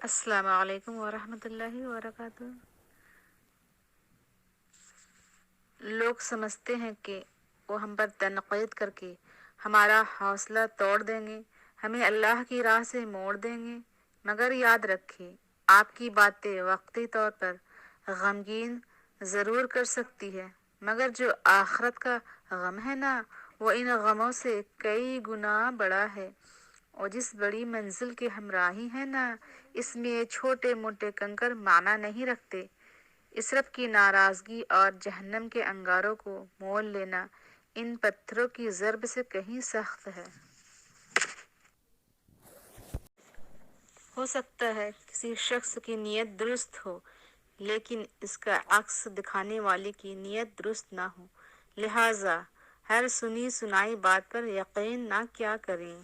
السلام علیکم ورحمۃ اللہ وبرکاتہ۔ لوگ سمجھتے ہیں کہ وہ ہم پر تنقید کر کے ہمارا حوصلہ توڑ دیں گے، ہمیں اللہ کی راہ سے موڑ دیں گے، مگر یاد رکھیں آپ کی باتیں وقتی طور پر غمگین ضرور کر سکتی ہے، مگر جو آخرت کا غم ہے نا، وہ ان غموں سے کئی گنا بڑا ہے، اور جس بڑی منزل کے ہمراہی ہے نا، اس میں یہ چھوٹے موٹے کنکر معنی نہیں رکھتے۔ اس رب کی ناراضگی اور جہنم کے انگاروں کو مول لینا ان پتھروں کی ضرب سے کہیں سخت ہے۔ ہو سکتا ہے کسی شخص کی نیت درست ہو، لیکن اس کا عکس دکھانے والے کی نیت درست نہ ہو، لہٰذا ہر سنی سنائی بات پر یقین نہ کیا کریں۔